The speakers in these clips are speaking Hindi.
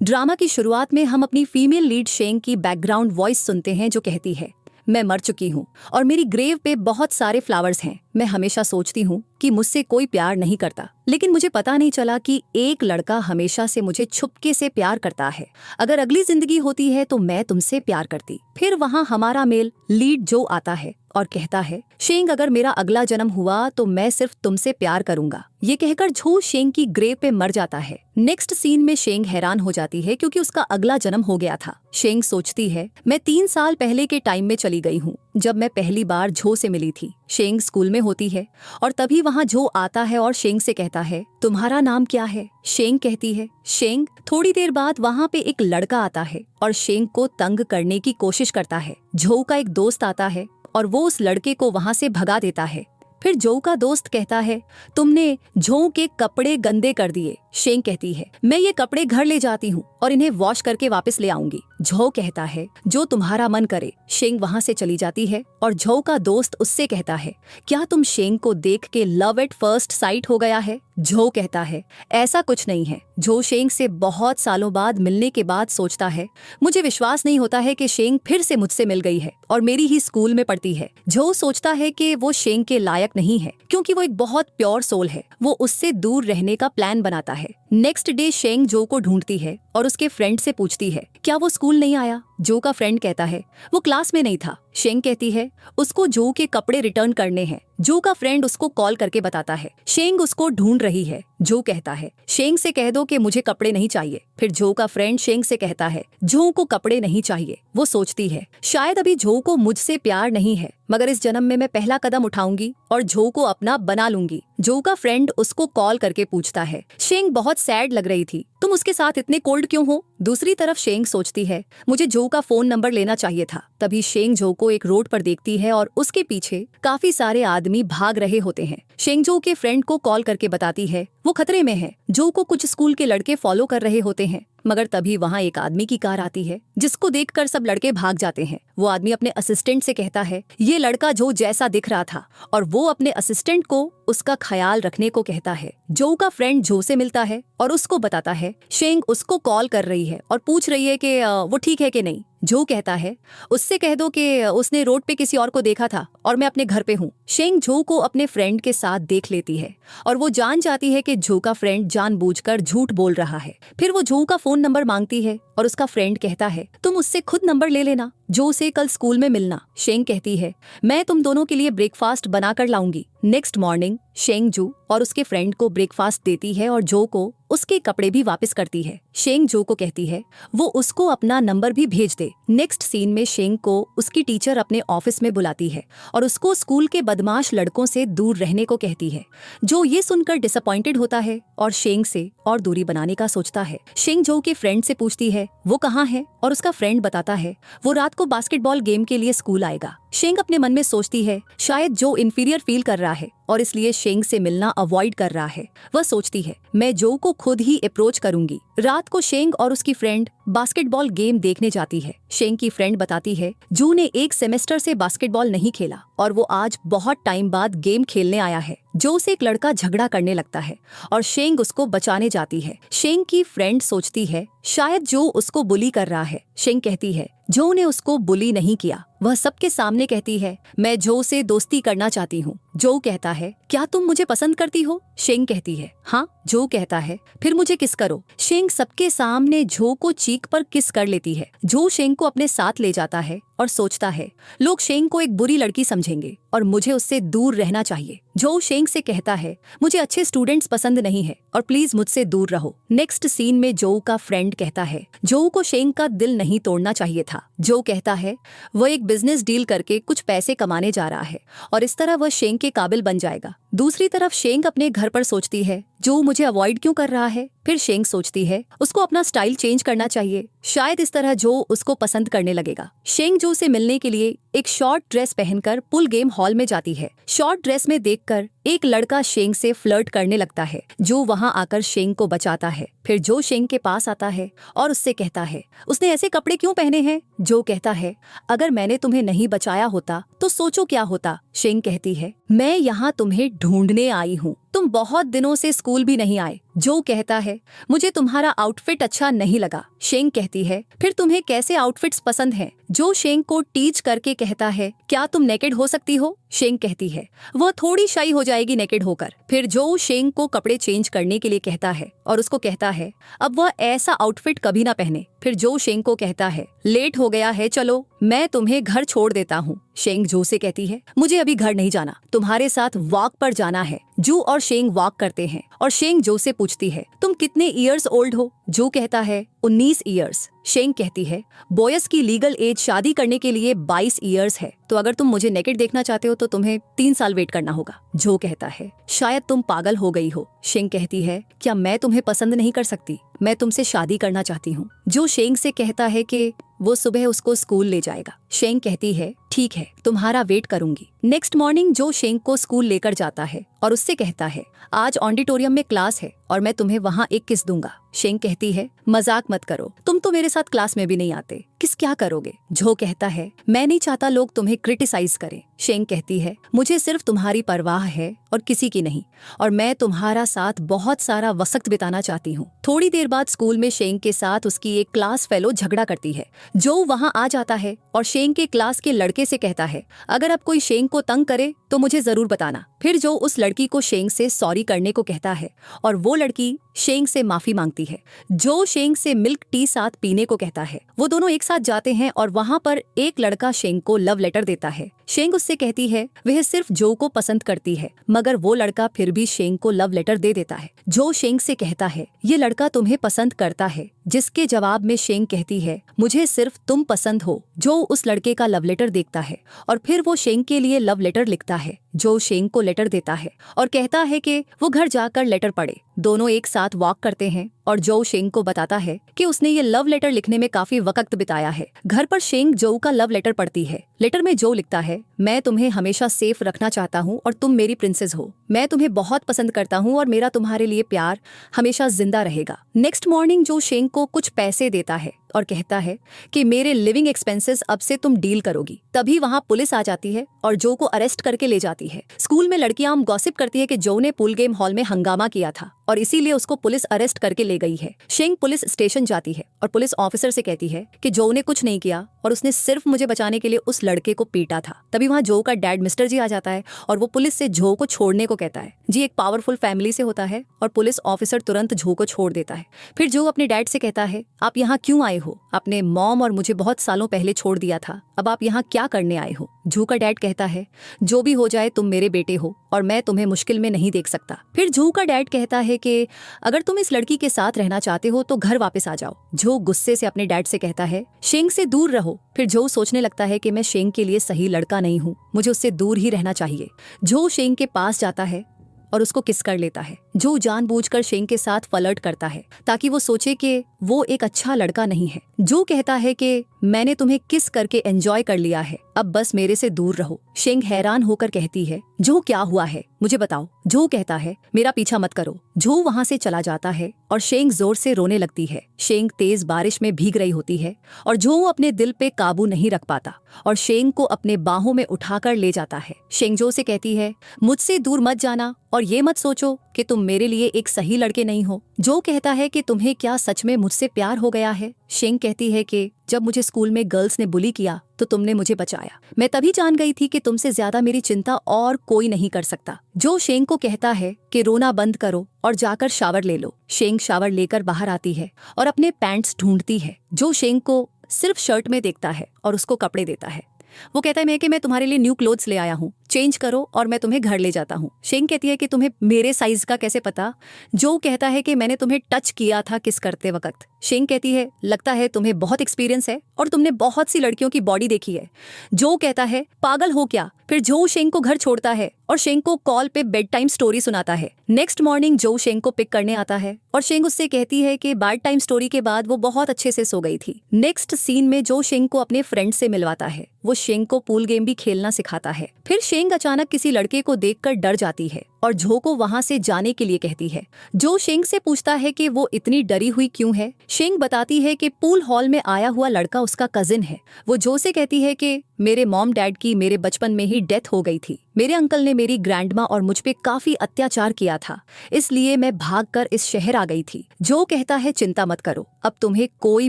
ड्रामा की शुरुआत में हम अपनी फीमेल लीड शेंग की बैकग्राउंड वॉइस सुनते हैं जो कहती है, मैं मर चुकी हूँ और मेरी ग्रेव पे बहुत सारे फ्लावर्स हैं। मैं हमेशा सोचती हूँ कि मुझसे कोई प्यार नहीं करता, लेकिन मुझे पता नहीं चला कि एक लड़का हमेशा से मुझे छुपके से प्यार करता है। अगर अगली जिंदगी होती है तो मैं तुमसे प्यार करती। फिर वहाँ हमारा मेल लीड जो आता है और कहता है, शेंग अगर मेरा अगला जन्म हुआ तो मैं सिर्फ तुमसे प्यार करूंगा। ये कहकर जो शेंग की ग्रेव पे मर जाता है। नेक्स्ट सीन में शेंग हैरान हो जाती है क्योंकि उसका अगला जन्म हो गया था। शेंग सोचती है, मैं 3 साल पहले के टाइम में चली गई हूँ जब मैं पहली बार झो से मिली थी। शेंग स्कूल में होती है और तभी वहाँ झो आता है और शेंग से कहता है, तुम्हारा नाम क्या है? शेंग कहती है, शेंग। थोड़ी देर बाद वहाँ पे एक लड़का आता है और शेंग को तंग करने की कोशिश करता है। झो का एक दोस्त आता है और वो उस लड़के को वहाँ से भगा देता है। फिर जो का दोस्त कहता है, तुमने झो के कपड़े गंदे कर दिए। शेंग कहती है, मैं ये कपड़े घर ले जाती हूँ और इन्हें वॉश करके वापस ले आऊंगी। झो कहता है, जो तुम्हारा मन करे। शेंग वहाँ से चली जाती है और झो का दोस्त उससे कहता है, क्या तुम शेंग को देख के लव एट फर्स्ट साइट हो गया है? झो कहता है, ऐसा कुछ नहीं है। झो शेंग से बहुत सालों बाद मिलने के बाद सोचता है, मुझे विश्वास नहीं होता है कि शेंग फिर से मुझसे मिल गई है और मेरी ही स्कूल में पढ़ती है। झो सोचता है कि वो शेंग के लायक नहीं है क्योंकि वो एक बहुत प्योर सोल है। वो उससे दूर रहने का प्लान बनाता है। नेक्स्ट डे शेंग जो को ढूंढती है और उसके फ्रेंड से पूछती है, क्या वो स्कूल नहीं आया? जो का फ्रेंड कहता है, वो क्लास में नहीं था। शेंग कहती है, उसको जो के कपड़े रिटर्न करने हैं। जो का फ्रेंड उसको कॉल करके बताता है, शेंग उसको ढूंढ रही है। जो कहता है, शेंग से कह दो कि मुझे कपड़े नहीं चाहिए। फिर जो का फ्रेंड शेंग से कहता है, जो को कपड़े नहीं चाहिए। वो सोचती है, शायद अभी जो को मुझसे प्यार नहीं है, मगर इस जन्म में मैं पहला कदम उठाऊंगी और जो को अपना बना लूंगी। जो का फ्रेंड उसको कॉल करके पूछता है, शेंग बहुत सैड लग रही थी, तुम उसके साथ इतने कोल्ड क्यों हो? दूसरी तरफ शेंग सोचती है, मुझे जो का फोन नंबर लेना चाहिए था। तभी शेंग जो को एक रोड पर देखती है और उसके पीछे काफी सारे आदमी भाग रहे होते हैं। शेंग जो के फ्रेंड को कॉल करके बताती है, वो खतरे में है। जो को कुछ स्कूल के लड़के फॉलो कर रहे होते हैं, मगर तभी वहाँ एक आदमी की कार आती है जिसको देखकर सब लड़के भाग जाते हैं। वो आदमी अपने असिस्टेंट से कहता है, ये लड़का जो जैसा दिख रहा था, और वो अपने असिस्टेंट को उसका ख्याल रखने को कहता है। जो का फ्रेंड जो से मिलता है और उसको बताता है, शेंग उसको कॉल कर रही है और पूछ रही है कि वो ठीक है कि नहीं। जो कहता है, उससे कह दो कि उसने रोड पे किसी और को देखा था और मैं अपने घर पे हूँ। शेंग जो को अपने फ्रेंड के साथ देख लेती है और वो जान जाती है कि जो का फ्रेंड जानबूझकर झूठ बोल रहा है। फिर वो जो का फोन नंबर मांगती है और उसका फ्रेंड कहता है, तुम उससे खुद नंबर ले लेना, जो से कल स्कूल में मिलना। शेंग कहती है, मैं तुम दोनों के लिए ब्रेकफास्ट बना कर लाऊंगी। नेक्स्ट मॉर्निंग शेंग जू और उसके फ्रेंड को ब्रेकफास्ट देती है और जो को उसके कपड़े भी वापस करती है। शेंग जो को कहती है वो उसको अपना नंबर भी भेज दे। नेक्स्ट सीन में शेंग को उसकी टीचर अपने ऑफिस में बुलाती है और उसको स्कूल के बदमाश लड़कों से दूर रहने को कहती है। जो ये सुनकर डिसअपॉइंटेड होता है और शेंग से और दूरी बनाने का सोचता है। शेंग जो के फ्रेंड से पूछती है, वो कहाँ है? और उसका फ्रेंड बताता है, वो रात को बास्केटबॉल गेम के लिए स्कूल आएगा। शेंग अपने मन में सोचती है, शायद जो इन्फीरियर फील कर रहा है और इसलिए शेंग से मिलना अवॉइड कर रहा है। वह सोचती है, मैं जो को खुद ही अप्रोच करूंगी। रात को शेंग और उसकी फ्रेंड बास्केटबॉल गेम देखने जाती है। शेंग की फ्रेंड बताती है, जू ने 1 सेमेस्टर से बास्केटबॉल नहीं खेला और वो आज बहुत टाइम बाद गेम खेलने आया है। जो से एक लड़का झगड़ा करने लगता है और शेंग उसको बचाने जाती है। शेंग की फ्रेंड सोचती है, शायद जो उसको बुली कर रहा है। शेंग कहती है, जो ने उसको बुली नहीं किया। वह सबके सामने कहती है, मैं जो से दोस्ती करना चाहती हूँ। जो कहता है, क्या तुम मुझे पसंद करती हो? शेंग कहती है, हाँ। जो कहता है, फिर मुझे किस करो। शेंग सबके सामने जो को चीक पर किस कर लेती है। जो शेंग को अपने साथ ले जाता है और सोचता है, लोग शेंग को एक बुरी लड़की समझेंगे और मुझे उससे दूर रहना चाहिए। जो शेंग से कहता है, मुझे अच्छे स्टूडेंट्स पसंद नहीं है और प्लीज मुझसे दूर रहो। नेक्स्ट सीन में जो का फ्रेंड कहता है, जो को शेंग का दिल नहीं तोड़ना चाहिए था। जो कहता है, वो एक बिजनेस डील करके कुछ पैसे कमाने जा रहा है और इस तरह वह शेंग के काबिल बन जाएगा। दूसरी तरफ शेंग अपने घर पर सोचती है, जो मुझे अवॉइड क्यों कर रहा है? फिर शेंग सोचती है, उसको अपना स्टाइल चेंज करना चाहिए, शायद इस तरह जो उसको पसंद करने लगेगा। शेंग जो से मिलने के लिए एक शॉर्ट ड्रेस पहनकर पुल गेम हॉल में जाती है। शॉर्ट ड्रेस में देखकर एक लड़का शेंग से फ्लर्ट करने लगता है। जो वहां आकर शेंग को बचाता है। फिर जो शेंग के पास आता है और उससे कहता है, उसने ऐसे कपड़े क्यों पहने हैं? जो कहता है, अगर मैंने तुम्हें नहीं बचाया होता तो सोचो क्या होता। शेंग कहती है, मैं यहाँ तुम्हें ढूंढने आई हूँ, तुम बहुत दिनों से स्कूल भी नहीं आए। जो कहता है, मुझे तुम्हारा आउटफिट अच्छा नहीं लगा। शेंग कहती है, फिर तुम्हें कैसे आउटफिट्स पसंद हैं? जो शेंग को टीच करके कहता है, क्या तुम नेकेड हो सकती हो? शेंग कहती है, वह थोड़ी शाई हो जाएगी नेकेड होकर। फिर जो शेंग को कपड़े चेंज करने के लिए कहता है और उसको कहता है अब वह ऐसा आउटफिट कभी ना पहने। फिर जो शेंग को कहता है, लेट हो गया है, चलो मैं तुम्हें घर छोड़ देता हूँ। शेंग जो से कहती है, मुझे अभी घर नहीं जाना, तुम्हारे साथ वॉक पर जाना है। जू और शेंग वॉक करते हैं और शेंग जो से पूछती है, तुम कितने ईयर्स ओल्ड हो? जो कहता है, 19 ईयर्स। शेंग कहती है, बॉयज की लीगल एज शादी करने के लिए 22 ईयर्स है, तो अगर तुम मुझे नेकेड देखना चाहते हो तो तुम्हें 3 साल वेट करना होगा। जो कहता है, शायद तुम पागल हो गई हो। शेंग कहती है, क्या मैं तुम्हें पसंद नहीं कर सकती? मैं तुमसे शादी करना चाहती हूँ। जो शेंग से कहता है कि वो सुबह उसको स्कूल ले जाएगा। शेंग कहती है, ठीक है, तुम्हारा वेट करूंगी। नेक्स्ट मॉर्निंग जो शेंग को स्कूल लेकर जाता है और उससे कहता है, आज ऑडिटोरियम में क्लास है और मैं तुम्हें वहाँ एक किस दूंगा। शेंग कहती है, मजाक मत करो, तुम तो मेरे साथ क्लास में भी नहीं आते, किस क्या करोगे? जो कहता है, मैं नहीं चाहता लोग तुम्हें क्रिटिसाइज करें। शेंग कहती है, मुझे सिर्फ तुम्हारी परवाह है और किसी की नहीं, और मैं तुम्हारा साथ बहुत सारा वक्त बिताना चाहती हूँ। थोड़ी देर बाद स्कूल में शेंग के साथ उसकी एक क्लास फेलो झगड़ा करती है। जो वहाँ आ जाता है और शेंग के क्लास के लड़के से कहता है, अगर अब कोई शेंग को तंग करे तो मुझे जरूर बताना। फिर जो उस लड़की को शेंग से सॉरी करने को कहता है और वो लड़की शेंग से माफी मांगती है। जो शेंग से मिल्क टी साथ पीने को कहता है। वो दोनों एक साथ जाते हैं और वहाँ पर एक लड़का शेंग को लव लेटर देता है। शेंग उससे कहती है वह सिर्फ जो को पसंद करती है, मगर वो लड़का फिर भी शेंग को लव लेटर दे देता है। जो शेंग से कहता है, ये लड़का तुम्हें पसंद करता है, जिसके जवाब में शेंग कहती है, मुझे सिर्फ तुम पसंद हो। जो उस लड़के का लव लेटर देखता है और फिर वो शेंग के लिए लव लेटर लिखता है। जो शेंग को लेटर देता है और कहता है कि वो घर जाकर लेटर पढ़े। दोनों एक साथ वॉक करते हैं और जो शेंग को बताता है कि उसने ये लव लेटर लिखने में काफी वक्त बिताया है। घर पर शेंग जो का लव लेटर पढ़ती है। लेटर में जो लिखता है, मैं तुम्हें हमेशा सेफ रखना चाहता हूँ और तुम मेरी प्रिंसेस हो। मैं तुम्हें बहुत पसंद करता हूँ और मेरा तुम्हारे लिए प्यार हमेशा जिंदा रहेगा। नेक्स्ट मॉर्निंग जो शेंग को कुछ पैसे देता है और कहता है कि मेरे लिविंग एक्सपेंसेस अब से तुम डील करोगी। तभी वहाँ पुलिस आ जाती है और जो को अरेस्ट करके ले जाती है। स्कूल में लड़कियां गॉसिप करती है कि जो ने पूल गेम हॉल में हंगामा किया था और इसीलिए उसको पुलिस अरेस्ट करके ले गई है। शेंग पुलिस स्टेशन जाती है और पुलिस ऑफिसर से कहती है कि जो ने कुछ नहीं किया और उसने सिर्फ मुझे बचाने के लिए उस लड़के को पीटा था। तभी वहाँ जो का डैड मिस्टर जी आ जाता है और वो पुलिस से जो को छोड़ने को कहता है। जी एक पावरफुल फैमिली से होता है और पुलिस ऑफिसर तुरंत जो को छोड़ देता है। फिर जो अपने डैड से कहता है, आप यहाँ क्यों आए हो? आपने मॉम और मुझे बहुत सालों पहले छोड़ दिया था, अब आप यहाँ क्या करने आए हो? जू का डैड कहता है, जो भी हो जाए तुम मेरे बेटे हो और मैं तुम्हें मुश्किल में नहीं देख सकता। फिर जू का डैड कहता है कि अगर तुम इस लड़की के साथ रहना चाहते हो तो घर वापस आ जाओ। जो गुस्से से अपने डैड से कहता है, शेंग से दूर रहो। फिर जो सोचने लगता है कि मैं शेंग के लिए सही लड़का नहीं हूँ, मुझे उससे दूर ही रहना चाहिए। जो शेंग के पास जाता है और उसको किस कर लेता है। जो जानबूझकर शेंग के साथ फ्लर्ट करता है ताकि वो सोचे कि वो एक अच्छा लड़का नहीं है। जो कहता है कि मैंने तुम्हें किस करके एंजॉय कर लिया है, अब बस मेरे से दूर रहो। शेंग हैरान होकर कहती है, जो क्या हुआ है मुझे बताओ। जो कहता है, मेरा पीछा मत करो। जो वहाँ से चला जाता है और शेंग जोर से रोने लगती है। शेंग तेज बारिश में भीग रही होती है और जो अपने दिल पे काबू नहीं रख पाता और शेंग को अपने बाहों में उठाकर ले जाता है। शेंग जो से कहती है, मुझसे दूर मत जाना और ये मत सोचो कि तुम मेरे लिए एक सही लड़के नहीं हो। जो कहता है कि तुम्हें क्या सच में मुझसे प्यार हो गया है? शेंग कहती है कि जब मुझे स्कूल में गर्ल्स ने बुली किया तो तुमने मुझे बचाया। मैं तभी जान गई थी कि तुमसे ज्यादा मेरी चिंता और कोई नहीं कर सकता। जो शेंग को कहता है कि रोना बंद करो और जाकर शावर ले लो। शेंग शावर लेकर बाहर आती है और अपने पैंट्स ढूंढती है। जो शेंग को सिर्फ शर्ट में देखता है और उसको कपड़े देता है। वो कहता है कि मैं तुम्हारे लिए न्यू क्लोथ्स ले आया हूँ, चेंज करो और मैं तुम्हें घर ले जाता हूँ। शेंग कहती है कि तुम्हें मेरे साइज का कैसे पता? जो कहता है कि मैंने तुम्हें टच किया था किस करते वक्त। शेंग कहती है, लगता है तुम्हें बहुत एक्सपीरियंस है और तुमने बहुत सी लड़कियों की बॉडी देखी है। जो कहता है, पागल हो क्या। फिर जो शेंग को घर छोड़ता है और शेंग को कॉल पे बेड टाइम स्टोरी सुनाता है। नेक्स्ट मॉर्निंग जो शेंग को पिक करने आता है और शेंग उससे कहती है कि बेड टाइम स्टोरी के बाद वो बहुत अच्छे से सो गई थी। नेक्स्ट सीन में जो शेंग को अपने फ्रेंड से मिलवाता है। वो शेंग को पूल गेम भी खेलना सिखाता है। फिर शेंग अचानक किसी लड़के को देखकर डर जाती है और जो को वहां से जाने के लिए कहती है। जो शेंग से पूछता है कि वो इतनी डरी हुई क्यों है। शेंग बताती है कि पूल हॉल में आया हुआ लड़का उसका कजिन है। वो जो से कहती है कि मेरे मॉम डैड की मेरे बचपन में ही डेथ हो गई थी। मेरे अंकल ने मेरी ग्रैंडमा और मुझ पे काफी अत्याचार किया था, इसलिए मैं भागकर इस शहर आ गई थी। जो कहता है, चिंता मत करो, अब तुम्हें कोई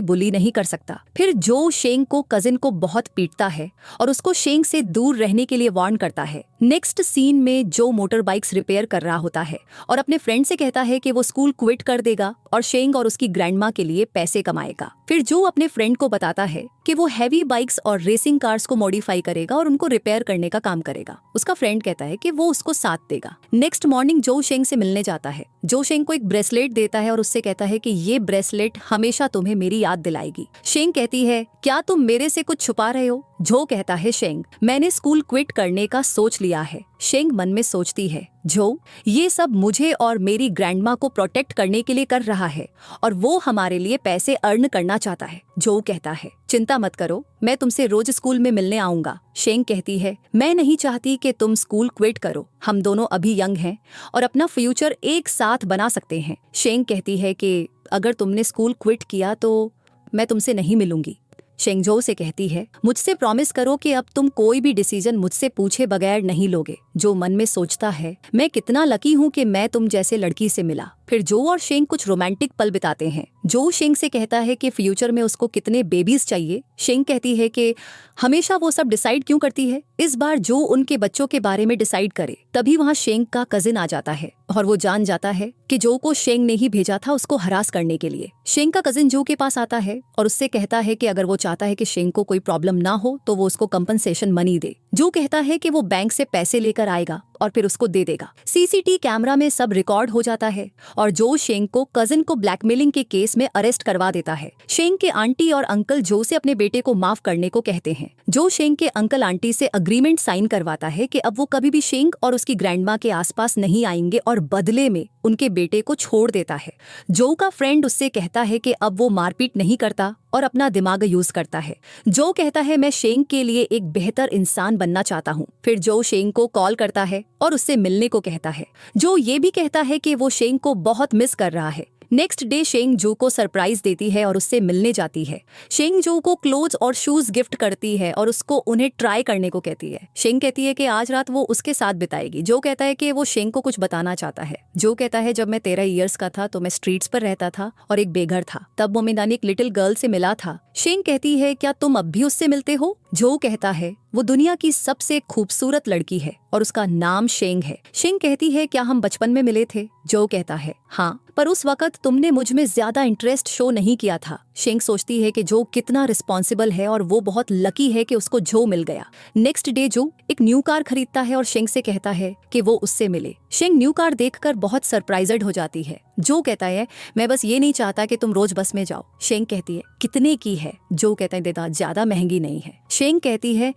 बुली नहीं कर सकता। फिर जो शेंग को कजिन को बहुत पीटता है और उसको शेंग से दूर रहने के लिए वार्न करता है। नेक्स्ट सीन में जो मोटर बाइक्स रिपेयर कर रहा होता है और अपने फ्रेंड से कहता है कि वो स्कूल क्विट कर देगा और शेंग और उसकी ग्रैंडमा के लिए पैसे कमाएगा। फिर जो अपने फ्रेंड को बताता है कि वो हैवी बाइक्स और रेसिंग कार्स को मॉडिफाई करेगा और उनको रिपेयर करने का काम करेगा। उसका फ्रेंड कहता है कि वो उसको साथ देगा। नेक्स्ट मॉर्निंग जो शेंग से मिलने जाता है। जो शेंग को एक ब्रेसलेट देता है और उससे कहता है कि ये ब्रेसलेट हमेशा तुम्हें मेरी याद दिलाएगी। शेंग कहती है, क्या तुम मेरे से कुछ छुपा रहे हो। जो कहता है, शेंग, मैंने स्कूल क्विट करने का सोच लिया है। शेंग मन में सोचती है, जो ये सब मुझे और मेरी ग्रैंडमा को प्रोटेक्ट करने के लिए कर रहा है और वो हमारे लिए पैसे अर्न करना चाहता है। जो कहता है, चिंता मत करो, मैं तुमसे रोज स्कूल में मिलने आऊंगा। शेंग कहती है, मैं नहीं चाहती कि तुम स्कूल क्विट करो, हम दोनों अभी यंग हैं और अपना फ्यूचर एक साथ बना सकते हैं। शेंग कहती है कि अगर तुमने स्कूल क्विट किया तो मैं तुमसे नहीं मिलूंगी। शेंग जो से कहती है, मुझसे प्रॉमिस करो कि अब तुम कोई भी डिसीजन मुझसे पूछे बगैर नहीं लोगे। जो मन में सोचता है, मैं कितना लकी हूँ कि मैं तुम जैसे लड़की से मिला। फिर जो और शेंग कुछ रोमांटिक पल बिताते हैं। जो शेंग से कहता है कि फ्यूचर में उसको कितने बेबीज चाहिए। शेंग कहती है कि हमेशा वो सब डिसाइड क्यों करती है, इस बार जो उनके बच्चों के बारे में डिसाइड करे। तभी वहाँ शेंग का कजिन आ जाता है और वो जान जाता है कि जो को शेंग ने ही भेजा था उसको हरास करने के लिए। शेंग का कजिन जो के पास आता है और उससे कहता है कि अगर वो चाहता है कि शेंग को कोई प्रॉब्लम ना हो तो वो उसको कंपनसेशन मनी दे। जो कहता है कि वो बैंक से पैसे लेकर आएगा और फिर उसको दे देगा। सीसीटीवी कैमरा में सब रिकॉर्ड हो जाता है और जो शेंग को कजिन को ब्लैकमेलिंग के केस में अरेस्ट करवा देता है। शेंग के आंटी और अंकल जो से अपने बेटे को माफ करने को कहते हैं। जो शेंग के अंकल आंटी से अग्रीमेंट साइन करवाता है कि अब वो कभी भी शेंग और उसकी ग्रैंडमा के आसपास नहीं आएंगे और बदले में उनके बेटे को छोड़ देता है। जो का फ्रेंड उससे कहता है कि अब वो मारपीट नहीं करता और अपना दिमाग यूज करता है। जो कहता है, मैं शेंग के लिए एक बेहतर इंसान बनना चाहता हूँ। फिर जो शेंग को कॉल करता है और उससे मिलने को कहता है। जो ये भी कहता है कि वो शेंग को बहुत मिस कर रहा है। नेक्स्ट डे शेंग जो को सरप्राइज देती है और उससे मिलने जाती है। शेंग जो को क्लोथ्स और शूज गिफ्ट करती है और उसको उन्हें ट्राई करने को कहती है। शेंग कहती है कि आज रात वो उसके साथ बिताएगी। जो कहता है कि वो शेंग को कुछ बताना चाहता है। जो कहता है, जब मैं 13 इयर्स का था तो मैं स्ट्रीट्स पर रहता था और एक बेघर था, तब वो मैंने एक लिटिल गर्ल से मिला था। शेंग कहती है, क्या तुम अब भी उससे मिलते हो। जो कहता है, वो दुनिया की सबसे खूबसूरत लड़की है और उसका नाम शेंग है। शेंग कहती है, क्या हम बचपन में मिले थे। जो कहता है, हाँ, पर उस वक्त तुमने मुझ में ज्यादा इंटरेस्ट शो नहीं किया था। शेंग सोचती है कि जो कितना रिस्पॉन्सिबल है और वो बहुत लकी है कि उसको जो मिल गया। नेक्स्ट डे जो एक न्यू कार खरीदता है और शेंग से कहता है कि वो उससे मिले। शेंग न्यू कार देखकर बहुत सरप्राइज्ड हो जाती है। जो कहता है, मैं बस ये नहीं चाहता कि तुम रोज बस में जाओ। शेंग कहती है, कितने की है। जो कहता है, देता ज्यादा महंगी नहीं है। शेंग कहती है,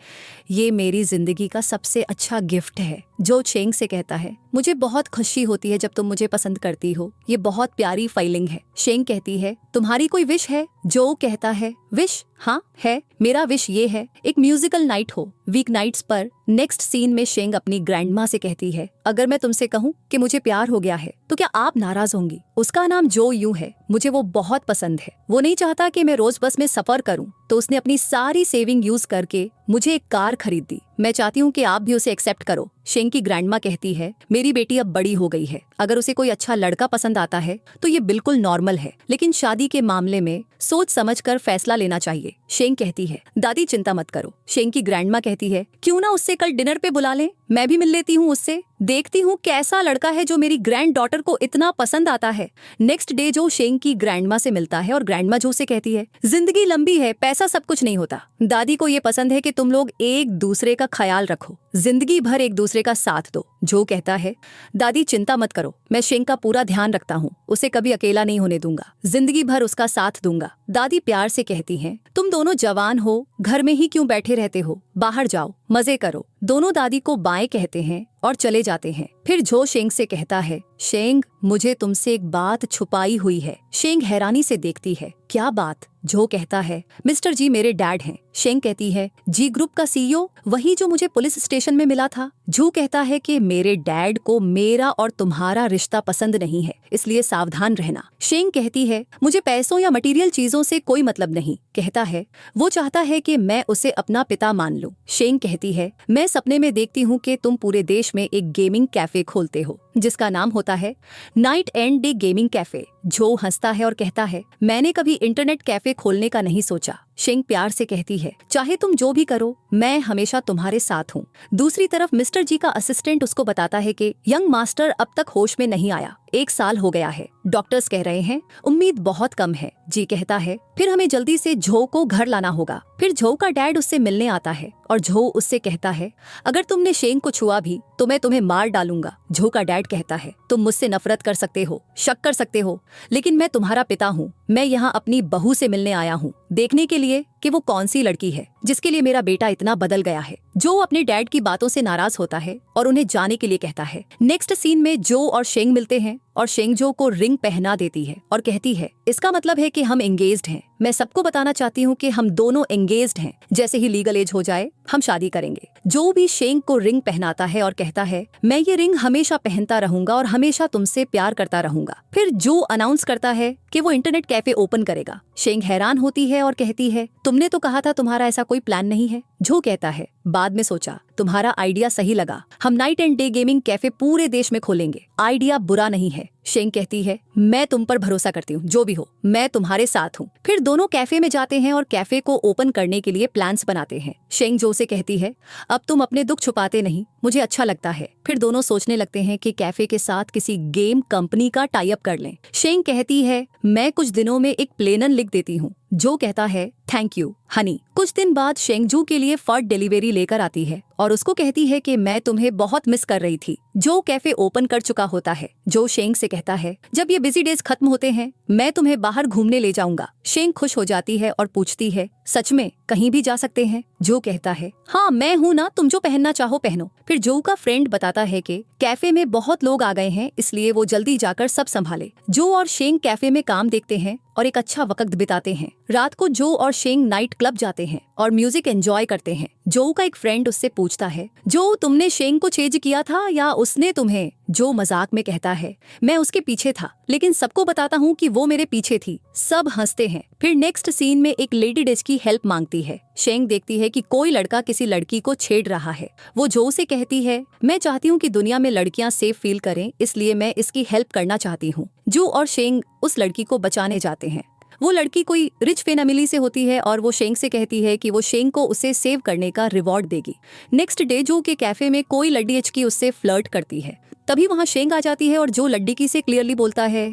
ये मेरी जिंदगी का सबसे अच्छा गिफ्ट है। जो शेंग से कहता है, मुझे बहुत खुशी होती है जब तुम मुझे पसंद करती हो, ये बहुत प्यारी फीलिंग है। शेंग कहती है, तुम्हारी कोई विश है। जो कहता है, विश, हाँ है, मेरा विश ये है एक म्यूजिकल नाइट हो वीक नाइट्स पर। नेक्स्ट सीन में शेंग अपनी ग्रैंडमा से कहती है, अगर मैं तुमसे कहूँ कि मुझे प्यार हो गया है तो क्या आप नाराज होंगी। उसका नाम जो यूं है, मुझे वो बहुत पसंद है। वो नहीं चाहता कि मैं रोज बस में सफर करूं, तो उसने अपनी सारी सेविंग यूज करके मुझे एक कार खरीद दी। मैं चाहती हूँ कि आप भी उसे एक्सेप्ट करो। शेंग की ग्रैंडमा कहती है, मेरी बेटी अब बड़ी हो गई है, अगर उसे कोई अच्छा लड़का पसंद आता है तो ये बिल्कुल नॉर्मल है, लेकिन शादी के मामले में सोच समझ कर फैसला लेना चाहिए। शेंग कहती है, दादी चिंता मत करो। शेंग की ग्रैंडमा कहती है, क्यों ना उससे कल डिनर पे बुला लें, मैं भी मिल लेती हूँ उससे, देखती हूँ कैसा लड़का है जो मेरी ग्रैंड डॉटर को इतना पसंद आता है। नेक्स्ट डे जो शेंग की ग्रैंडमा से मिलता है और ग्रैंडमा जो से कहती है, जिंदगी लंबी है, पैसा सब कुछ नहीं होता। दादी को ये पसंद है कि तुम लोग एक दूसरे का ख्याल रखो, जिंदगी भर एक दूसरे का साथ दो। जो कहता है, दादी चिंता मत करो, मैं शेंग का पूरा ध्यान रखता हूँ, उसे कभी अकेला नहीं होने दूंगा, जिंदगी भर उसका साथ दूंगा। दादी प्यार से कहती हैं, तुम दोनों जवान हो, घर में ही क्यों बैठे रहते हो, बाहर जाओ, मजे करो। दोनों दादी को बाएं कहते हैं और चले जाते हैं। फिर जो शेंग से कहता है, शेंग मुझे तुमसे एक बात छुपाई हुई है। शेंग हैरानी से देखती है, क्या बात? जो कहता है, मिस्टर जी मेरे डैड हैं। शेंग कहती है, जी ग्रुप का सीईओ, वही जो मुझे पुलिस स्टेशन में मिला था। जो कहता है कि मेरे डैड को मेरा और तुम्हारा रिश्ता पसंद नहीं है, इसलिए सावधान रहना। शेंग कहती है, मुझे पैसों या मटेरियल चीजों से कोई मतलब नहीं। कहता है, वो चाहता है कि मैं उसे अपना पिता मान लूं। शेंग कहती है, मैं सपने में देखती हूँ कि तुम पूरे देश में एक गेमिंग कैफे खोलते हो जिसका नाम होता है night and day gaming cafe. जो हंसता है और कहता है, मैंने कभी इंटरनेट कैफे खोलने का नहीं सोचा। शेंग प्यार से कहती है, चाहे तुम जो भी करो, मैं हमेशा तुम्हारे साथ हूँ। दूसरी तरफ मिस्टर जी का असिस्टेंट उसको बताता है कि यंग मास्टर अब तक होश में नहीं आया, 1 साल हो गया है, डॉक्टर्स कह रहे हैं उम्मीद बहुत कम है। जी कहता है, फिर हमें जल्दी से झो को घर लाना होगा। फिर झो का डैड उससे मिलने आता है और झो उससे कहता है, अगर तुमने शेंग को छुआ भी तो मैं तुम्हें मार डालूंगा। झो का डैड कहता है, तुम मुझसे नफरत कर सकते हो, शक कर सकते हो, लेकिन मैं तुम्हारा पिता हूँ। मैं यहाँ अपनी बहू से मिलने आया हूँ, देखने के लिए कि वो कौन सी लड़की है जिसके लिए मेरा बेटा इतना बदल गया है। जो अपने डैड की बातों से नाराज होता है और उन्हें जाने के लिए कहता है। नेक्स्ट सीन में जो और शेंग मिलते हैं और शेंग जो को रिंग पहना देती है और कहती है, इसका मतलब है कि हम एंगेज्ड हैं। मैं सबको बताना चाहती हूँ कि हम दोनों एंगेज्ड हैं। जैसे ही लीगल एज हो जाए हम शादी करेंगे। जो भी शेंग को रिंग पहनाता है और कहता है, मैं ये रिंग हमेशा पहनता रहूंगा और हमेशा तुमसे प्यार करता रहूंगा। फिर जो अनाउंस करता है कि वो इंटरनेट कैफे ओपन करेगा। शेंग हैरान होती है और कहती है, तुमने तो कहा था तुम्हारा ऐसा कोई प्लान नहीं है। जो कहता है, बाद में सोचा, तुम्हारा आइडिया सही लगा, हम night and day gaming cafe पूरे देश में खोलेंगे, आइडिया बुरा नहीं है। शेंग कहती है, मैं तुम पर भरोसा करती हूँ, जो भी हो मैं तुम्हारे साथ हूँ। फिर दोनों कैफे में जाते हैं और कैफे को ओपन करने के लिए प्लान्स बनाते हैं। शेंग जो से कहती है, अब तुम अपने दुख छुपाते नहीं, मुझे अच्छा लगता है। फिर दोनों सोचने लगते हैं कि कैफे के साथ किसी गेम कंपनी का टाई अप कर लें। शेंग कहती है, मैं कुछ दिनों में एक प्लेनन लिख देती हूँ। जो कहता है, थैंक यू हनी। कुछ दिन बाद शेंगजू के लिए फर्ड डिलीवरी लेकर आती है और उसको कहती है कि मैं तुम्हें बहुत मिस कर रही थी। जो कैफे ओपन कर चुका होता है। जो शेंग से कहता है, जब ये बिजी डेज खत्म होते हैं मैं तुम्हें बाहर घूमने ले जाऊंगा। शेंग खुश हो जाती है और पूछती है, सच में कहीं भी जा सकते हैं? जो कहता है, हाँ मैं हूँ ना, तुम जो पहनना चाहो पहनो। फिर जो का फ्रेंड बताता है कि कैफे में बहुत लोग आ गए हैं, इसलिए वो जल्दी जाकर सब संभाले। जो और शेंग कैफे में काम देखते हैं और एक अच्छा वक्त बिताते हैं। रात को जो और शेंग नाइट क्लब जाते हैं और म्यूजिक एंजॉय करते हैं। जो का एक फ्रेंड उससे पूछता है, जो तुमने शेंग को चेंज किया था या उसने तुम्हें? जो मजाक में कहता है, मैं उसके पीछे था, लेकिन सबको बताता हूँ कि वो मेरे पीछे थी। सब हंसते हैं। फिर नेक्स्ट सीन में एक लेडी डेज की हेल्प मांगती है। शेंग देखती है कि कोई लड़का किसी लड़की को छेड़ रहा है। वो जो से कहती है, मैं चाहती हूँ कि दुनिया में लड़कियां सेफ फील करें, इसलिए मैं इसकी हेल्प करना चाहती हूँ। जो और शेंग उस लड़की को बचाने जाते हैं। वो लड़की कोई रिच फैमिली से होती है और वो शेंग से कहती है कि वो शेंग को उसे सेव करने का रिवॉर्ड देगी। नेक्स्ट डे जो के कैफे में कोई लड़की की उससे फ्लर्ट करती है। तभी वहाँ शेंग आ जाती है और जो लड़की से क्लियरली बोलता है,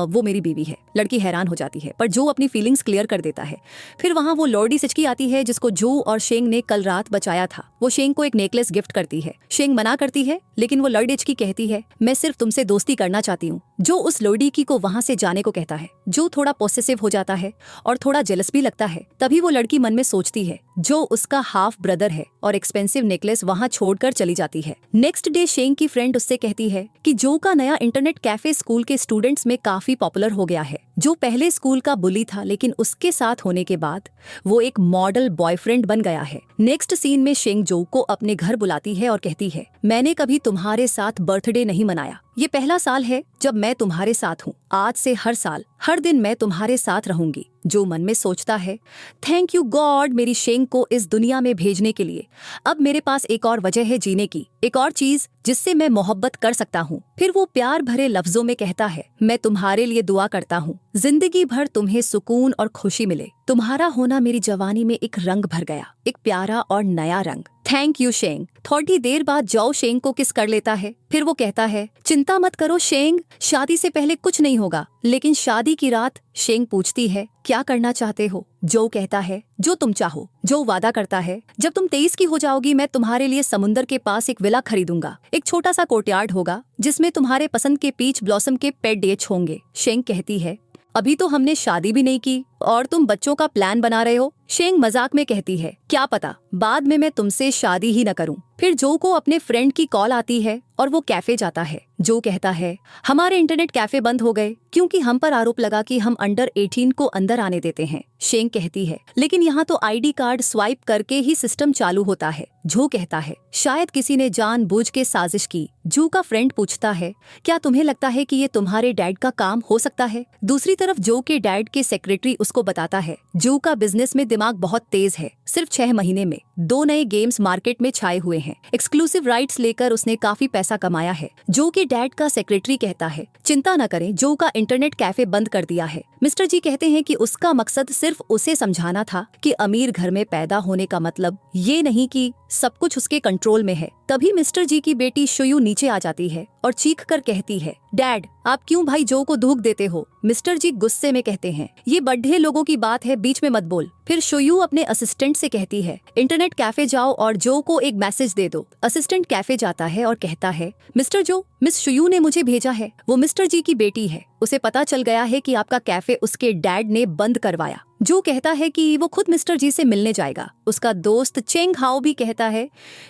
वो मेरी बीवी है। लड़की हैरान हो जाती है, पर जो अपनी फीलिंग्स क्लियर कर देता है। फिर वहाँ वो लॉर्डी सिचकी आती है जिसको जो और शेंग ने कल रात बचाया था। वो शेंग को एक नेकलेस गिफ्ट करती है। शेंग मना करती है, लेकिन वो लॉर्डी सिचकी कहती है, मैं सिर्फ तुमसे दोस्ती करना चाहती हूँ। जो उस लॉर्डी को वहाँ से जाने को कहता है। जो थोड़ा पॉसेसिव हो जाता है और थोड़ा जेलस भी लगता है। तभी वो लड़की मन में सोचती है, जो उसका हाफ ब्रदर है और एक्सपेंसिव नेकलेस वहाँ छोड़कर चली जाती है। नेक्स्ट डे शेंग की फ्रेंड उससे कहती है कि जो का नया इंटरनेट कैफे स्कूल के स्टूडेंट्स में काफी पॉपुलर हो गया है। जो पहले स्कूल का बुली था, लेकिन उसके साथ होने के बाद वो एक मॉडल बॉयफ्रेंड बन गया है। नेक्स्ट सीन में शेंग जो को अपने घर बुलाती है और कहती है, मैंने कभी तुम्हारे साथ बर्थडे नहीं मनाया। ये पहला साल है जब मैं तुम्हारे साथ हूँ। आज से हर साल हर दिन मैं तुम्हारे साथ रहूंगी। जो मन में सोचता है, थैंक यू गॉड मेरी शेंग को इस दुनिया में भेजने के लिए। अब मेरे पास एक और वजह है जीने की, एक और चीज जिससे मैं मोहब्बत कर सकता हूँ। फिर वो प्यार भरे लफ्जों में कहता है, मैं तुम्हारे लिए दुआ करता हूँ जिंदगी भर तुम्हें सुकून और खुशी मिले। तुम्हारा होना मेरी जवानी में एक रंग भर गया, एक प्यारा और नया रंग। थैंक यू शेंग। थोड़ी देर बाद जो शेंग को किस कर लेता है। फिर वो कहता है, चिंता मत करो शेंग, शादी से पहले कुछ नहीं होगा। लेकिन शादी की रात शेंग पूछती है, क्या करना चाहते हो? जो कहता है, जो तुम चाहो। जो वादा करता है, जब तुम 23 की हो जाओगी मैं तुम्हारे लिए समुंदर के पास एक विला खरीदूंगा। एक छोटा सा कोर्टयार्ड होगा जिसमें तुम्हारे पसंद के पीच ब्लॉसम के पेट डेट्स होंगे। शेंग कहती है, अभी तो हमने शादी भी नहीं की और तुम बच्चों का प्लान बना रहे हो। शेंग मजाक में कहती है, क्या पता बाद में मैं तुमसे शादी ही न करूं। फिर जो को अपने फ्रेंड की कॉल आती है और वो कैफे जाता है। जो कहता है, हमारे इंटरनेट कैफे बंद हो गए क्योंकि हम पर आरोप लगा कि हम अंडर 18 को अंदर आने देते हैं। शेंग कहती है, लेकिन यहाँ तो आईडी कार्ड स्वाइप करके ही सिस्टम चालू होता है। जो कहता है, शायद किसी ने जानबूझ के साजिश की। जू का फ्रेंड पूछता है, क्या तुम्हें लगता है कि ये तुम्हारे डैड का काम हो सकता है? दूसरी तरफ जो के डैड के सेक्रेटरी उसको बताता है, जू का बिजनेस में दिमाग बहुत तेज है। सिर्फ 6 महीने में 2 नए गेम्स मार्केट में छाए हुए हैं। एक्सक्लूसिव राइट्स लेकर उसने काफी पैसा कमाया है। जो के डैड का सेक्रेटरी कहता है, चिंता न करें, जो का इंटरनेट कैफे बंद कर दिया है। मिस्टर जी कहते हैं कि उसका मकसद सिर्फ उसे समझाना था कि अमीर घर में पैदा होने का मतलब ये नहीं कि सब कुछ उसके कंट्रोल में है। तभी मिस्टर जी की बेटी शुयू नीचे आ जाती है और चीख कर कहती है, डैड आप क्यों भाई जो को धूक देते हो? मिस्टर जी गुस्से में कहते हैं, ये बड्ढे लोगों की बात है, बीच में मत बोल। फिर शुयू अपने असिस्टेंट से कहती है, इंटरनेट कैफे जाओ और जो को एक मैसेज दे दो। असिस्टेंट कैफे जाता है और कहता है, मिस्टर जो, मिस शुयू ने मुझे भेजा है। वो मिस्टर जी की बेटी है। उसे पता चल गया है कि आपका कैफे उसके डैड ने बंद करवाया। जो कहता है कि वो खुद मिस्टर जी से मिलने जाएगा। उसका दोस्त चेंग हाओ भी कहता है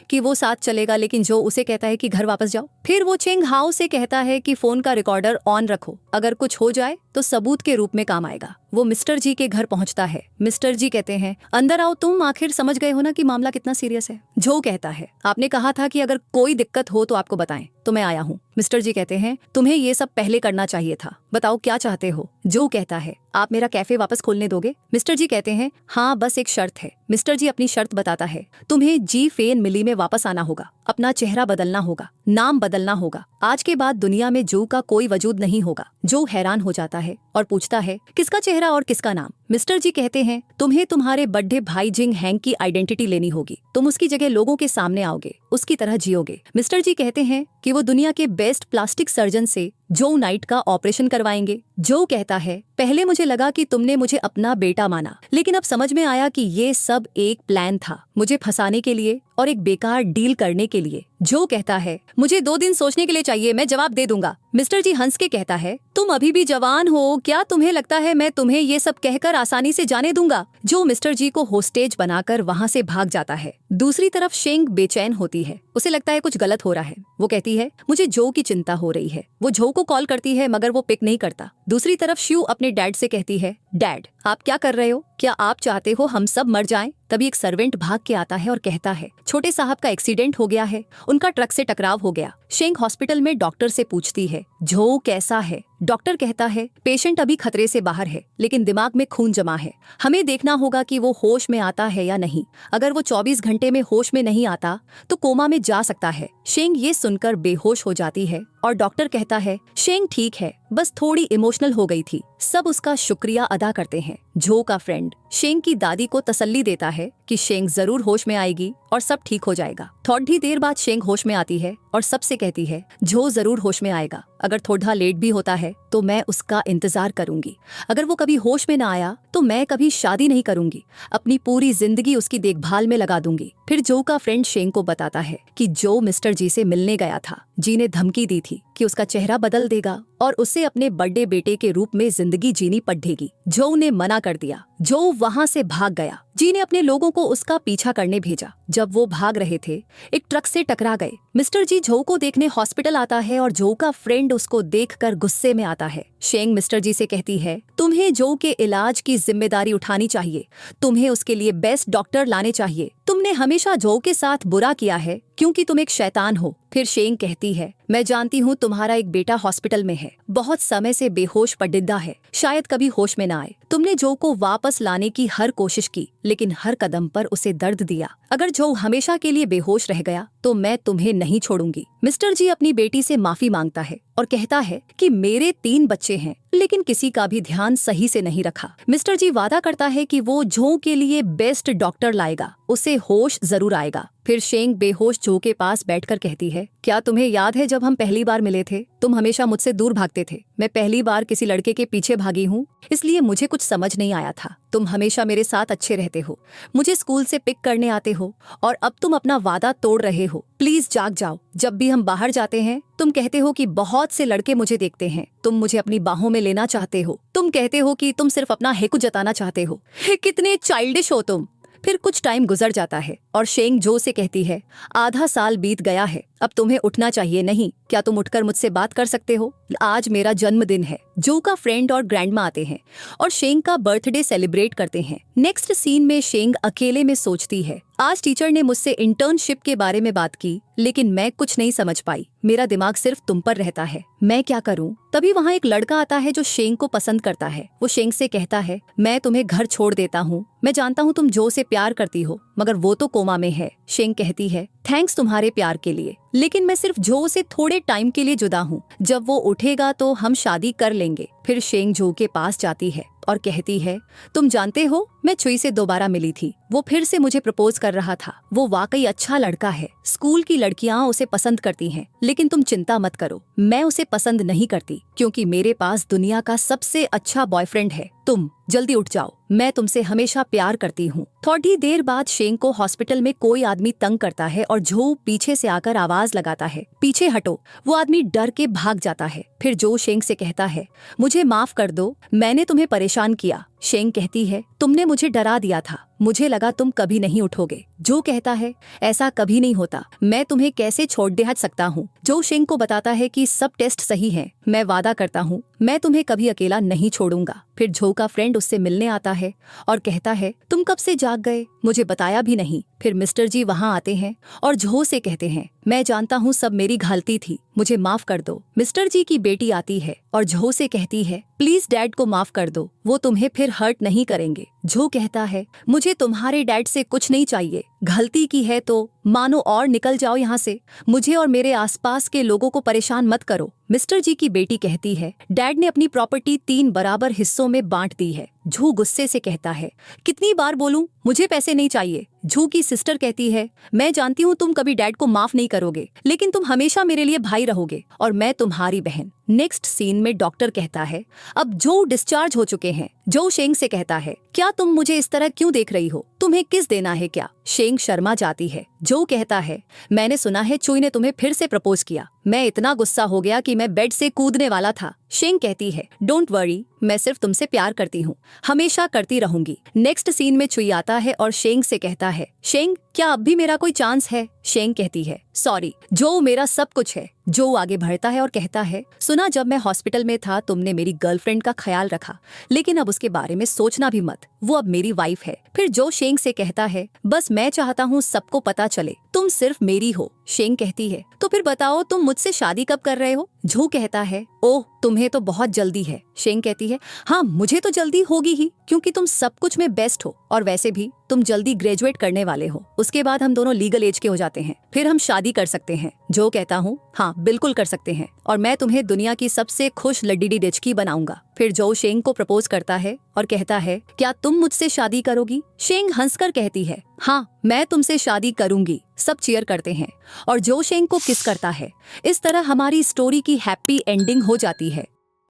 कि वो साथ चलेगा, लेकिन जो उसे कहता है कि घर वापस जाओ। फिर वो चेंग हाओ से कहता है कि फोन का रिकॉर्डर ऑन रखो, अगर कुछ हो जाए तो सबूत के रूप में काम आएगा। वो मिस्टर जी के घर पहुंचता है। मिस्टर जी कहते हैं, अंदर आओ, तुम आखिर समझ गए हो ना कि मामला कितना सीरियस है। जो कहता है, आपने कहा था कि अगर कोई दिक्कत हो तो आपको बताएं, तो मैं आया हूँ। मिस्टर जी कहते हैं, तुम्हें ये सब पहले करना चाहिए था, बताओ क्या चाहते हो? जो कहता है, आप मेरा कैफे वापस खोलने दोगे? मिस्टर जी कहते हैं, हाँ बस एक शर्त है। मिस्टर जी अपनी शर्त बताता है, तुम्हें जी फेन मिली में वापस आना होगा, अपना चेहरा बदलना होगा, नाम बदलना होगा। आज के बाद दुनिया में जो का कोई वजूद नहीं होगा। जो हैरान हो जाता है और पूछता है, किसका चेहरा और किसका नाम? मिस्टर जी कहते हैं, तुम्हें तुम्हारे बड्ढे भाई जिंग हैंग की आइडेंटिटी लेनी होगी। तुम उसकी जगह लोगों के सामने आओगे, उसकी तरह जियोगे। मिस्टर जी कहते हैं कि वो दुनिया के बेस्ट प्लास्टिक सर्जन से जो नाइट का ऑपरेशन करवाएंगे। जो कहता है, पहले मुझे लगा कि तुमने मुझे अपना बेटा माना, लेकिन अब समझ में आया कि ये सब एक प्लान था, मुझे फंसाने के लिए और एक बेकार डील करने के लिए। जो कहता है, मुझे 2 दिन सोचने के लिए चाहिए, मैं जवाब दे दूंगा। मिस्टर जी हंस के कहता है, तुम अभी भी जवान हो, क्या तुम्हें लगता है मैं तुम्हें ये सब कहकर आसानी से जाने दूंगा? जो मिस्टर जी को होस्टेज बनाकर वहाँ से भाग जाता है। दूसरी तरफ शेंग बेचैन होती है, उसे लगता है कुछ गलत हो रहा है। वो कहती है, मुझे जो की चिंता हो रही है। वो जो को कॉल करती है मगर वो पिक नहीं करता। दूसरी तरफ शू अपने डैड से कहती है, डैड आप क्या कर रहे हो? क्या आप चाहते हो हम सब मर जाएं? तभी एक सर्वेंट भाग के आता है और कहता है, छोटे साहब का एक्सीडेंट हो गया है, उनका ट्रक से टकराव हो गया। शेंग हॉस्पिटल में डॉक्टर से पूछती है, जो कैसा है? डॉक्टर कहता है, पेशेंट अभी खतरे से बाहर है, लेकिन दिमाग में खून जमा है, हमें देखना होगा कि वो होश में आता है या नहीं। अगर वो 24 घंटे में होश में नहीं आता तो कोमा में जा सकता है। शेंग ये सुनकर बेहोश हो जाती है और डॉक्टर कहता है, शेंग ठीक है, बस थोड़ी इमोशनल हो गई थी। सब उसका शुक्रिया अदा करते हैं। जो का फ्रेंड शेंग की दादी को तसल्ली देता है कि शेंग जरूर होश में आएगी और सब ठीक हो जाएगा। थोड़ी देर बाद शेंग होश में आती है और सबसे कहती है, जो जरूर होश में आएगा, अगर थोड़ा लेट भी होता है तो मैं उसका इंतजार करूंगी। अगर वो कभी होश में ना आया तो मैं कभी शादी नहीं करूंगी, अपनी पूरी जिंदगी उसकी देखभाल में लगा दूंगी। फिर जो का फ्रेंड शेंग को बताता है कि जो मिस्टर जी से मिलने गया था, जी ने धमकी दी थी कि उसका चेहरा बदल देगा और उसे अपने बड़े बेटे के रूप में जिंदगी जीनी पड़ेगी। जो ने मना कर दिया। जो वहाँ से भाग गया। जी ने अपने लोगों को उसका पीछा करने भेजा। जब वो भाग रहे थे, एक ट्रक से टकरा गए। मिस्टर जी जो को देखने हॉस्पिटल आता है और जो का फ्रेंड उसको देखकर गुस्से में आता है। शेंग मिस्टर जी से कहती है, तुम्हें जो के इलाज की जिम्मेदारी उठानी चाहिए, तुम्हें उसके लिए बेस्ट डॉक्टर लाने चाहिए। तुमने हमेशा जो के साथ बुरा किया है क्योंकि तुम एक शैतान हो। फिर शेंग कहती है, मैं जानती हूँ तुम्हारा एक बेटा हॉस्पिटल में है, बहुत समय से बेहोश पड़िद्दा है, शायद कभी होश में न आए। तुमने जो को वापस लाने की हर कोशिश की, लेकिन हर कदम पर उसे दर्द दिया। अगर जो हमेशा के लिए बेहोश रह गया तो मैं तुम्हें नहीं छोड़ूंगी। मिस्टर जी अपनी बेटी से माफी मांगता है और कहता है कि मेरे 3 बच्चे हैं, लेकिन किसी का भी ध्यान सही से नहीं रखा। मिस्टर जी वादा करता है कि वो जो के लिए बेस्ट डॉक्टर लाएगा, उसे होश जरूर आएगा। फिर शेंग बेहोश जो के पास बैठकर कहती है, क्या तुम्हें याद है जब हम पहली बार मिले थे? तुम हमेशा मुझसे दूर भागते थे। मैं पहली बार किसी लड़के के पीछे भागी हूँ, इसलिए मुझे कुछ समझ नहीं आया था। तुम हमेशा मेरे साथ अच्छे रहते हो, मुझे स्कूल से पिक करने आते हो, और अब तुम अपना वादा तोड़ रहे हो। प्लीज जाग जाओ। जब भी हम बाहर जाते हैं तुम कहते हो कि बहुत से लड़के मुझे देखते हैं, तुम मुझे अपनी बाहों में लेना चाहते हो, तुम कहते हो कि तुम सिर्फ अपना हेकु जताना चाहते हो। कितने चाइल्डिश हो तुम। फिर कुछ टाइम गुजर जाता है और शेंग जो से कहती है, आधा साल बीत गया है, अब तुम्हें उठना चाहिए नहीं? क्या तुम उठकर मुझसे बात कर सकते हो? आज मेरा जन्मदिन है। जो का फ्रेंड और ग्रैंडमा आते हैं और शेंग का बर्थडे सेलिब्रेट करते हैं। नेक्स्ट सीन में शेंग अकेले में सोचती है, आज टीचर ने मुझसे इंटर्नशिप के बारे में बात की, लेकिन मैं कुछ नहीं समझ पाई। मेरा दिमाग सिर्फ तुम पर रहता है, मैं क्या करूं? तभी वहाँ एक लड़का आता है जो शेंग को पसंद करता है। वो शेंग से कहता है, मैं तुम्हें घर छोड़ देता हूँ। मैं जानता हूँ तुम जो से प्यार करती हो, मगर वो तो कोमा में है। शेंग कहती है, थैंक्स तुम्हारे प्यार के लिए, लेकिन मैं सिर्फ जो से थोड़े टाइम के लिए जुदा हूँ। जब वो उठेगा तो हम शादी कर लेंगे। फिर शेंग जो के पास जाती है और कहती है, तुम जानते हो मैं चुई से दोबारा मिली थी, वो फिर से मुझे प्रपोज कर रहा था। वो वाकई अच्छा लड़का है। स्कूल की लड़कियां उसे पसंद करती हैं, लेकिन तुम चिंता मत करो, मैं उसे पसंद नहीं करती, क्योंकि मेरे पास दुनिया का सबसे अच्छा बॉयफ्रेंड है। तुम जल्दी उठ जाओ, मैं तुमसे हमेशा प्यार करती हूँ। थोड़ी देर बाद शेंग को हॉस्पिटल में कोई आदमी तंग करता है और जो पीछे से आकर आवाज लगाता है, पीछे हटो। वो आदमी डर के भाग जाता है। फिर जो शेंग से कहता है, मुझे माफ कर दो, मैंने तुम्हें परेशान किया। शेंग कहती है, तुमने मुझे डरा दिया था, मुझे लगा तुम कभी नहीं उठोगे। जो कहता है, ऐसा कभी नहीं होता, मैं तुम्हें कैसे छोड़ दे सकता हूँ। जो शेंग को बताता है कि सब टेस्ट सही है, मैं वादा करता हूँ मैं तुम्हें कभी अकेला नहीं छोड़ूंगा। फिर जो का फ्रेंड उससे मिलने आता है और कहता है, तुम कब से जाग गए, मुझे बताया भी नहीं। फिर मिस्टर जी वहाँ आते हैं और जो से कहते हैं, मैं जानता हूँ सब मेरी गलती थी, मुझे माफ कर दो। मिस्टर जी की बेटी आती है और जो से कहती है, प्लीज डैड को माफ कर दो, वो तुम्हें फिर हर्ट नहीं करेंगे। जो कहता है, मुझे तुम्हारे डैड से कुछ नहीं चाहिए, गलती की है तो मानो और निकल जाओ यहाँ से, मुझे और मेरे आसपास के लोगों को परेशान मत करो। मिस्टर जी की बेटी कहती है, डैड ने अपनी प्रॉपर्टी 3 बराबर हिस्सों में बांट दी है। झू गुस्से से कहता है, कितनी बार बोलूं, मुझे पैसे नहीं चाहिए। झू की सिस्टर कहती है, मैं जानती हूँ तुम कभी डैड को माफ नहीं करोगे, लेकिन तुम हमेशा मेरे लिए भाई रहोगे और मैं तुम्हारी बहन। नेक्स्ट सीन में डॉक्टर कहता है, अब जो डिस्चार्ज हो चुके हैं। जो शेंग से कहता है, क्या तुम मुझे इस तरह क्यों देख रही हो, तुम्हें किस देना है क्या? शेंग शर्मा जाती है। जो कहता है, मैंने सुना है चुई ने तुम्हें फिर से प्रपोज किया, मैं इतना गुस्सा हो गया कि मैं बेड से कूदने वाला था। शेंग कहती है, डोंट वरी, मैं सिर्फ तुमसे प्यार करती हूँ, हमेशा करती रहूंगी। नेक्स्ट सीन में चुई आता है और शेंग से कहता है, शेंग क्या अब भी मेरा कोई चांस है? शेंग कहती है, सॉरी, जो मेरा सब कुछ है। जो आगे बढ़ता है और कहता है, सुना जब मैं हॉस्पिटल में था तुमने मेरी गर्लफ्रेंड का ख्याल रखा, लेकिन अब उसके बारे में सोचना भी मत, वो अब मेरी वाइफ है। फिर जो शेंग से कहता है, बस मैं चाहता हूँ सबको पता चले तुम सिर्फ मेरी हो। शेंग कहती है, तो फिर बताओ तुम मुझसे शादी कब कर रहे हो? झू कहता है, ओह तुम्हें तो बहुत जल्दी है। शेंग कहती है, हाँ मुझे तो जल्दी होगी ही, क्योंकि तुम सब कुछ में बेस्ट हो, और वैसे भी तुम जल्दी ग्रेजुएट करने वाले हो, उसके बाद हम दोनों लीगल एज के हो जाते हैं, फिर हम शादी कर सकते हैं। जो कहता हूँ, हाँ बिल्कुल कर सकते हैं, और मैं तुम्हें दुनिया की सबसे खुश लड्डी डिचकी बनाऊंगा। फिर जो शेंग को प्रपोज करता है और कहता है, क्या तुम मुझसे शादी करोगी? शेंग हंसकर कहती है, हाँ मैं तुमसे शादी करूंगी। सब चीयर करते हैं और जो शेंग को किस करता है। इस तरह हमारी स्टोरी की हैप्पी एंडिंग हो जाती है।